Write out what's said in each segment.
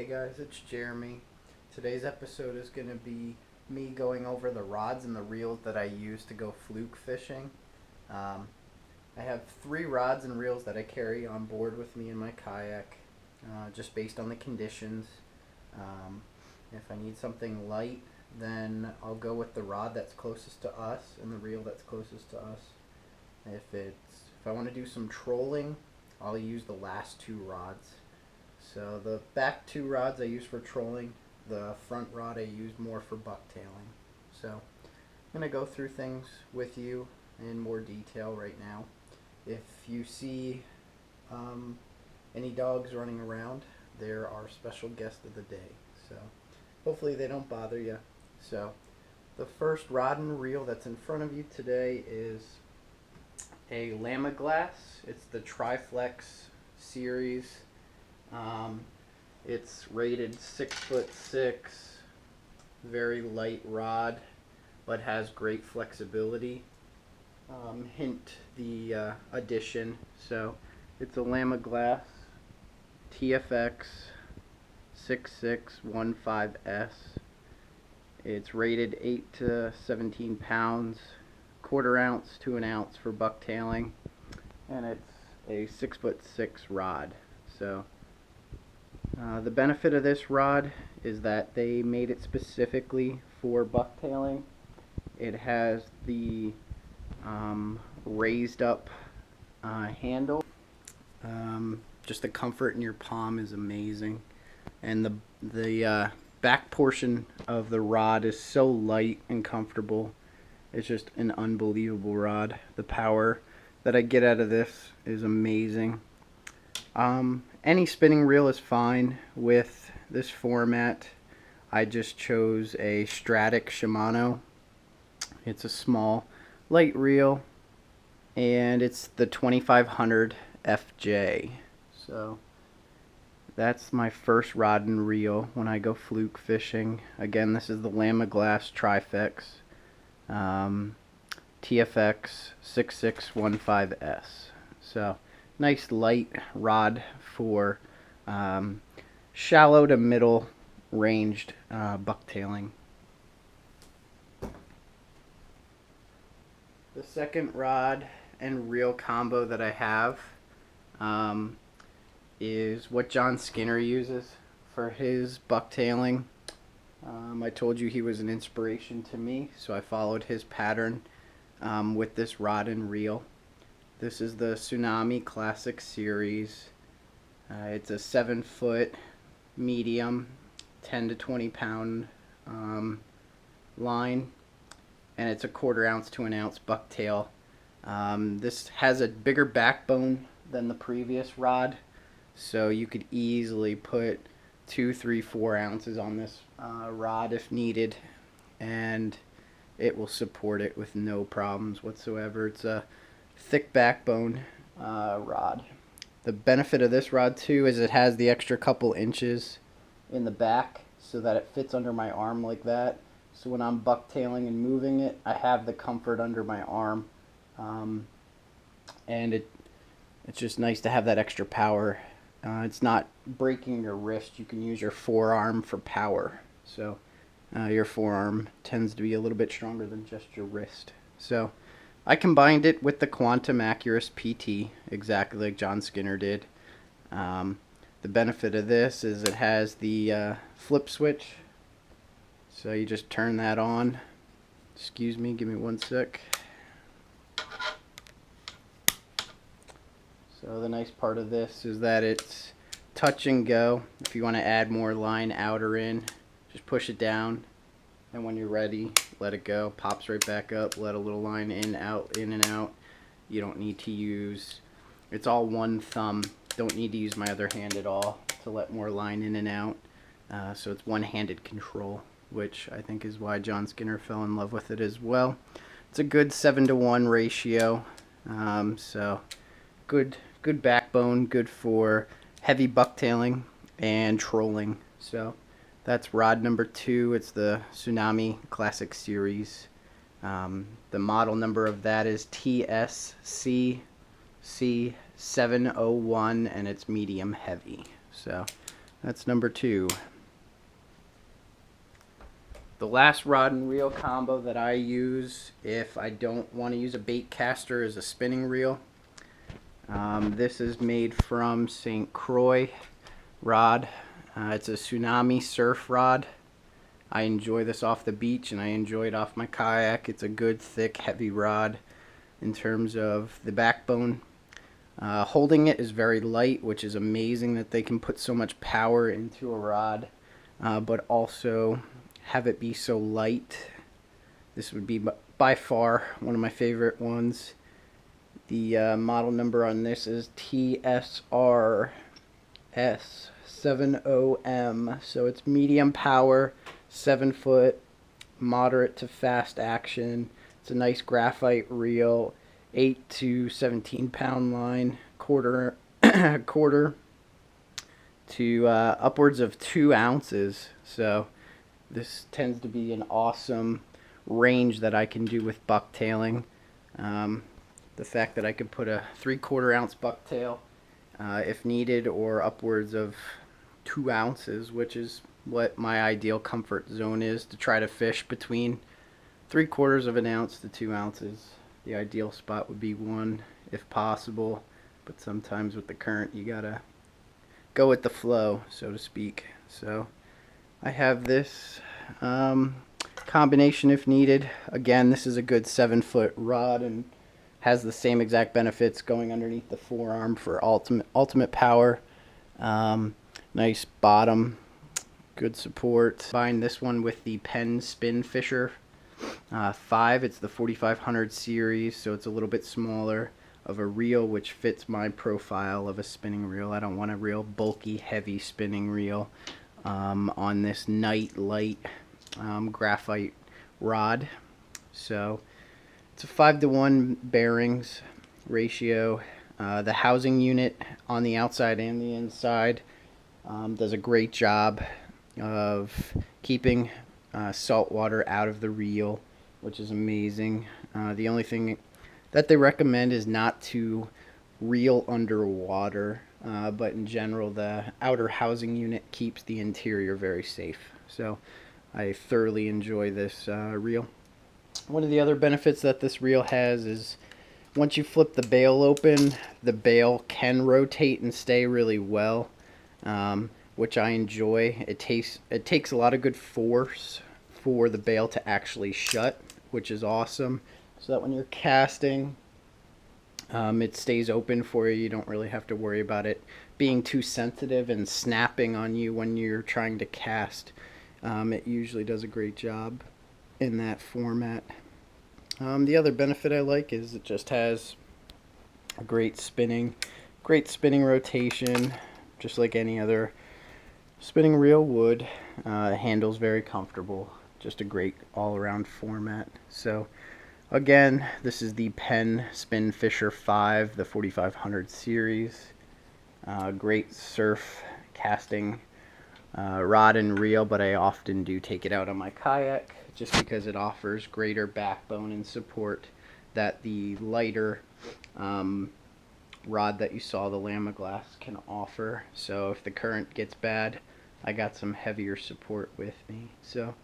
Hey guys, it's Jeremy. Today's episode is going to be me going over the rods and the reels that I use to go fluke fishing. I have 3 rods and reels that I carry on board with me in my kayak, just based on the conditions. If I need something light, then I'll go with the rod that's closest to us and the reel that's closest to us. If I want to do some trolling, I'll use the last 2 rods. So the back 2 rods I use for trolling, the front rod I use more for bucktailing. So I'm going to go through things with you in more detail right now. If you see any dogs running around, they're our special guest of the day. So hopefully they don't bother you. So the first rod and reel that's in front of you today is a Lama Glass. It's the Triflex series. It's rated 6'6", very light rod, but has great flexibility. Hint the addition. So it's a Lama Glass TFX 6615S. It's rated 8 to 17 pounds, quarter ounce to an ounce for bucktailing, and it's a 6'6" rod. So the benefit of this rod is that they made it specifically for bucktailing. It has the raised up handle. Just the comfort in your palm is amazing, and the back portion of the rod is so light and comfortable. It's just an unbelievable rod. The power that I get out of this is amazing. Any spinning reel is fine with this format. I just chose a Stratic Shimano. It's a small light reel, and it's the 2500 FJ. So that's my first rod and reel when I go fluke fishing. Again, this is the Lama Glass Triflex TFX 6615S. So nice light rod for shallow to middle ranged bucktailing. The second rod and reel combo that I have is what John Skinner uses for his bucktailing. I told you he was an inspiration to me, so I followed his pattern with this rod and reel. This is the Tsunami Classic Series. It's a 7-foot medium, 10 to 20 pound line, and it's a quarter ounce to an ounce bucktail. This has a bigger backbone than the previous rod, so you could easily put 2, 3, 4 ounces on this rod if needed, and it will support it with no problems whatsoever. It's a thick backbone rod. The benefit of this rod too is it has the extra couple inches in the back so that it fits under my arm like that. So when I'm bucktailing and moving it, I have the comfort under my arm, and it's just nice to have that extra power. It's not breaking your wrist. You can use your forearm for power. So your forearm tends to be a little bit stronger than just your wrist. So I combined it with the Quantum Accurus PT, exactly like John Skinner did. The benefit of this is it has the flip switch. So you just turn that on. Excuse me, give me one sec. So the nice part of this is that it's touch and go. If you want to add more line out or in, just push it down, and when you're ready, let it go. Pops right back up. Let a little line in, out, in and out. You don't need to use, it's all one thumb. Don't need to use my other hand at all to let more line in and out. So it's one-handed control, which I think is why John Skinner fell in love with it as well. It's a good 7-to-1 ratio. So good backbone, good for heavy bucktailing and trolling. So that's rod number 2. It's the Tsunami Classic Series. The model number of that is TSCC701, and it's medium heavy. So That's number 2. The last rod and reel combo that I use if I don't want to use a bait caster is a spinning reel. This is made from St. Croix rod. It's a tsunami surf rod. I enjoy this off the beach and I enjoy it off my kayak. It's a good, thick, heavy rod in terms of the backbone. Holding it is very light, which is amazing that they can put so much power into a rod, but also have it be so light. This would be by far one of my favorite ones. The model number on this is TSRS70M, so it's medium power, 7 foot, moderate to fast action. It's a nice graphite reel, 8 to 17 pound line, quarter to upwards of 2 ounces. So this tends to be an awesome range that I can do with bucktailing. The fact that I could put a 3/4 ounce bucktail if needed, or upwards of 2 ounces, which is what my ideal comfort zone is, to try to fish between 3/4 of an ounce to 2 ounces. The ideal spot would be 1 if possible, but sometimes with the current you gotta go with the flow, so to speak. So I have this combination if needed. Again, this is a good 7 foot rod and has the same exact benefits, going underneath the forearm for ultimate power. Nice bottom, good support. Combine this one with the Penn Spin Fisher 5. It's the 4500 series, so it's a little bit smaller of a reel, which fits my profile of a spinning reel. I don't want a real bulky, heavy spinning reel on this night light graphite rod. So it's a 5-to-1 bearings ratio. The housing unit on the outside and the inside does a great job of keeping salt water out of the reel, which is amazing. The only thing that they recommend is not to reel underwater, but in general the outer housing unit keeps the interior very safe. So I thoroughly enjoy this reel. One of the other benefits that this reel has is once you flip the bail open, the bail can rotate and stay really well, which I enjoy. It takes a lot of good force for the bail to actually shut, which is awesome, so that when you're casting, it stays open for you. You don't really have to worry about it being too sensitive and snapping on you when you're trying to cast. It usually does a great job in that format. The other benefit I like is it just has a great spinning rotation, just like any other spinning reel would. Handle's very comfortable, just a great all-around format. So again, this is the Penn Spin Fisher 5, the 4500 series. Great surf casting rod and reel, but I often do take it out on my kayak just because it offers greater backbone and support that the lighter rod that you saw, the Lama Glass, can offer. So if the current gets bad, I got some heavier support with me. So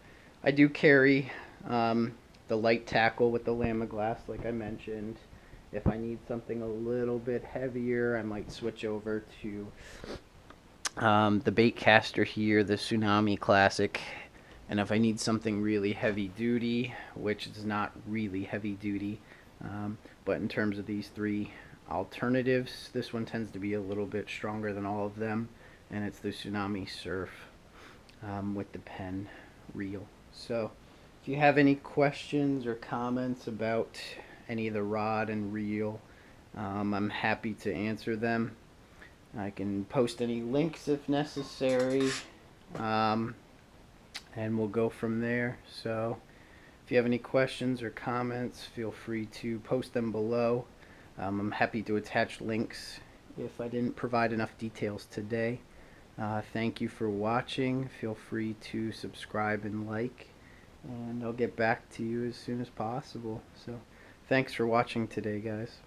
I do carry the light tackle with the Lama Glass, like I mentioned. If I need something a little bit heavier, I might switch over to the bait caster here, the Tsunami Classic. And if I need something really heavy duty, which is not really heavy duty, but in terms of these 3 alternatives, this one tends to be a little bit stronger than all of them, and it's the Tsunami Surf with the Penn reel. So if you have any questions or comments about any of the rod and reel, I'm happy to answer them. I can post any links if necessary, and we'll go from there. So if you have any questions or comments, feel free to post them below. I'm happy to attach links if I didn't provide enough details today. Thank you for watching. Feel free to subscribe and like, and I'll get back to you as soon as possible. So thanks for watching today, guys.